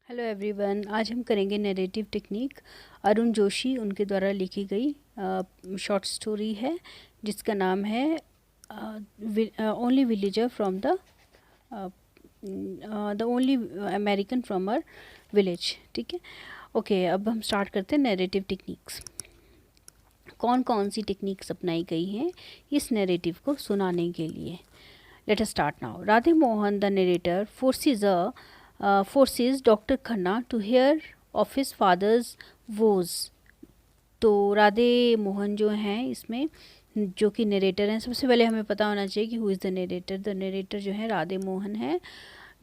Hello everyone, आज हम करेंगे नैरेटिव टेक्निक। अरुण जोशी उनके द्वारा लिखी गई शॉर्ट स्टोरी है जिसका नाम है only villager from the only American from uh village. ठीक है, ओके। अब हम स्टार्ट करते हैं नैरेटिव टेक्निक्स। कौन कौन सी टेक्निक्स अपनाई गई हैं इस नैरेटिव को सुनाने के लिए। Let us start now. Radhe Mohan the narrator forces Dr. Khanna to hear of his father's woes। तो राधे मोहन जो हैं इसमें जो कि नरेटर हैं, सबसे पहले हमें पता होना चाहिए कि who is the narrator. The narrator जो है राधे मोहन है,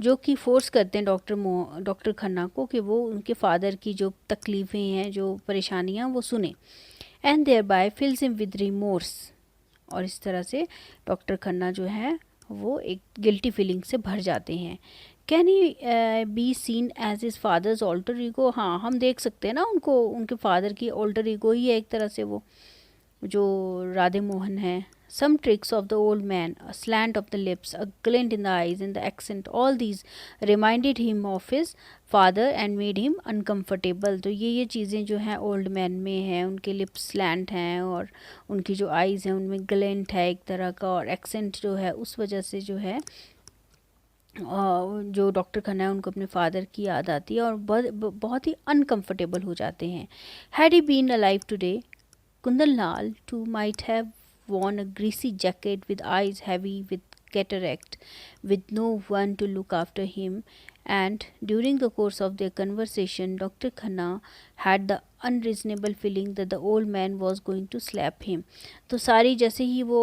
जो कि फोर्स करते हैं डॉक्टर खन्ना को कि वो उनके फादर की जो तकलीफ़ें हैं, जो परेशानियां, वो सुने। And thereby fills him with remorse. और इस तरह से डॉक्टर खन्ना जो है वो एक गिल्टी फीलिंग से भर जाते हैं। Can he be seen as his father's alter ego. हाँ, हम देख सकते हैं ना उनको, उनके फादर की ऑल्टर ईगो ही है एक तरह से वो, जो राधे मोहन है। Some tricks of the old man, a slant of the lips, a glint in the eyes, in the accent, all these reminded him of his father and made him uncomfortable. तो ये चीज़ें जो हैं ओल्ड मैन में हैं, उनके lips slant हैं और उनकी जो आईज़ हैं उनमें ग्लिंट है एक तरह का, और एक्सेंट जो है उस वजह से जो है जो डॉक्टर खन्ना है उनको अपने फादर की याद आती है और बहुत ही अनकंफर्टेबल हो जाते हैं। Had he been alive today, Kundan Lal too might have worn a greasy jacket with eyes heavy with cataract, with no one to look after him. And during the course of their conversation, Dr. Khanna had the unreasonable feeling that the old man was going to slap him। तो सारी जैसे ही वो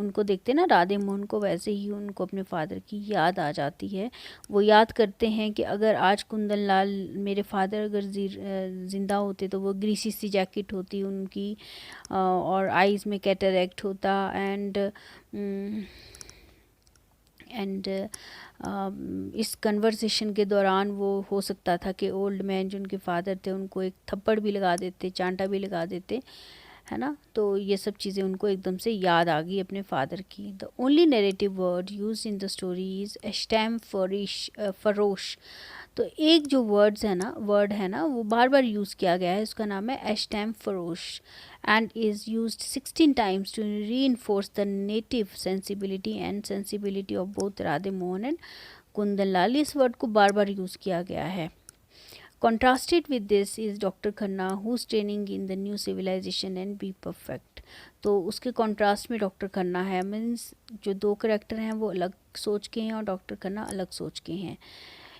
उनको देखते ना राधे मोहन को, वैसे ही उनको अपने फादर की याद आ जाती है। वो याद करते हैं कि अगर आज कुंदन लाल, मेरे फादर अगर ज़िंदा होते तो वो ग्रीसी सी जैकेट होती उनकी, और आईज़ में कैटरैक्ट होता। एंड इस कन्वर्सेशन के दौरान वो हो सकता था कि ओल्ड मैन जो उनके फादर थे उनको एक थप्पड़ भी लगा देते, चांटा भी लगा देते, है ना। तो ये सब चीज़ें उनको एकदम से याद आ गई अपने फादर की। The only narrative word use in the story is एस्टैम फरोश। तो एक जो वर्ड है ना वो बार बार यूज़ किया गया है, उसका नाम है एस्टैम फरोश, and is used 16 times to reinforce the native sensibility and sensibility of both Radhe Mohan and Kundan Lal. इस वर्ड को बार बार यूज़ किया गया है। Contrasted with this is Dr. Khanna, who's training in the new civilization and be perfect। तो उसके contrast में doctor Khanna है, means जो दो करेक्टर हैं वो अलग सोच के हैं और डॉक्टर खन्ना अलग सोच के हैं।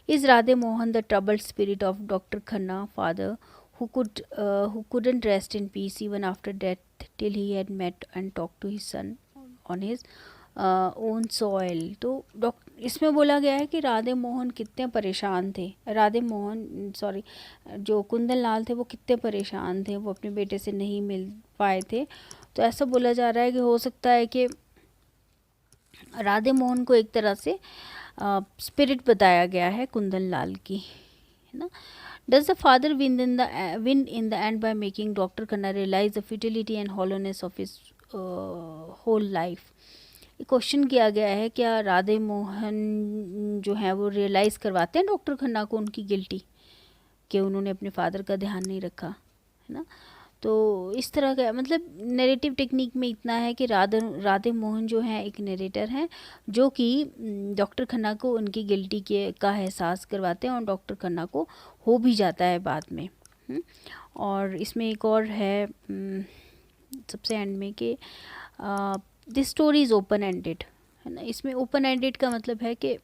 Is Radhe Mohan the troubled spirit of Dr. Khanna, father, who couldn't rest in peace even after death till he had met and talked to his son on his own soil. तो इसमें बोला गया है कि राधे मोहन कितने परेशान थे, जो कुंदन लाल थे वो कितने परेशान थे, वो अपने बेटे से नहीं मिल पाए थे। तो ऐसा बोला जा रहा है कि हो सकता है कि राधे मोहन को एक तरह से स्पिरिट बताया गया है कुंदन लाल की, है ना। Does the father win in the end by making Dr. Khanna realize the futility and hollowness of his whole life? Question किया गया है, क्या राधे मोहन जो है वो रियलाइज़ करवाते हैं डॉक्टर खन्ना को उनकी गिल्टी, कि उन्होंने अपने फादर का ध्यान नहीं रखा, है ना। तो इस तरह का मतलब नैरेटिव टेक्निक में इतना है कि राधे मोहन जो है एक नरेटर हैं जो कि डॉक्टर खन्ना को उनकी गिल्टी का एहसास करवाते हैं और डॉक्टर खन्ना को हो भी जाता है बाद में। और इसमें एक और है सबसे एंड में कि this story is open ended, है ना। इसमें ओपन एंडेड का मतलब है कि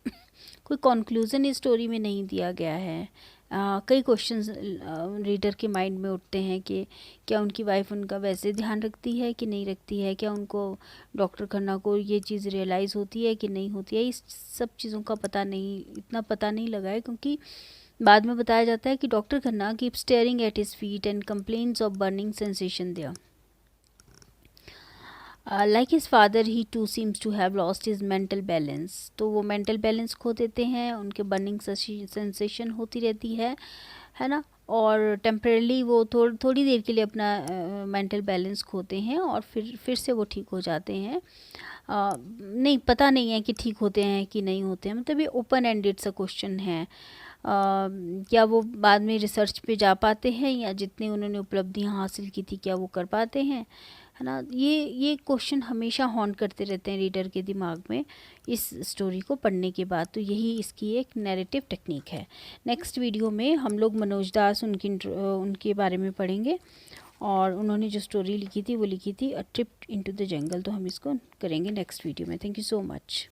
कोई कंक्लूज़न इस स्टोरी में नहीं दिया गया है। कई क्वेश्चंस रीडर के माइंड में उठते हैं कि क्या उनकी वाइफ उनका वैसे ध्यान रखती है कि नहीं रखती है, क्या उनको डॉक्टर खन्ना को ये चीज़ रियलाइज़ होती है कि नहीं होती है। इस सब चीज़ों का इतना पता नहीं लगा है, क्योंकि बाद में बताया जाता है कि doctor Khanna keep staring at his feet and complains of burning sensation there. Like his father he too seems to have lost his mental balance. तो वो मेंटल बैलेंस खो देते हैं, उनके बर्निंग सेंसेशन होती रहती है ना। और टेम्परेली वो थोड़ी देर के लिए अपना मेंटल बैलेंस खोते हैं और फिर से वो ठीक हो जाते हैं। नहीं, पता नहीं है कि ठीक होते हैं कि नहीं होते हैं, मतलब ये ओपन एंडेड सा क्वेश्चन है। क्या वो बाद में रिसर्च पे जा पाते हैं, या जितनी उन्होंने उपलब्धियां हासिल की थी क्या वो कर पाते हैं, है ना। ये क्वेश्चन हमेशा हॉन्ट करते रहते हैं रीडर के दिमाग में इस स्टोरी को पढ़ने के बाद। तो यही इसकी एक नैरेटिव टेक्निक है। नेक्स्ट वीडियो में हम लोग मनोज दास उनके बारे में पढ़ेंगे, और उन्होंने जो स्टोरी लिखी थी वो लिखी थी a trip into the jungle. तो हम इसको करेंगे नेक्स्ट वीडियो में। Thank you so much.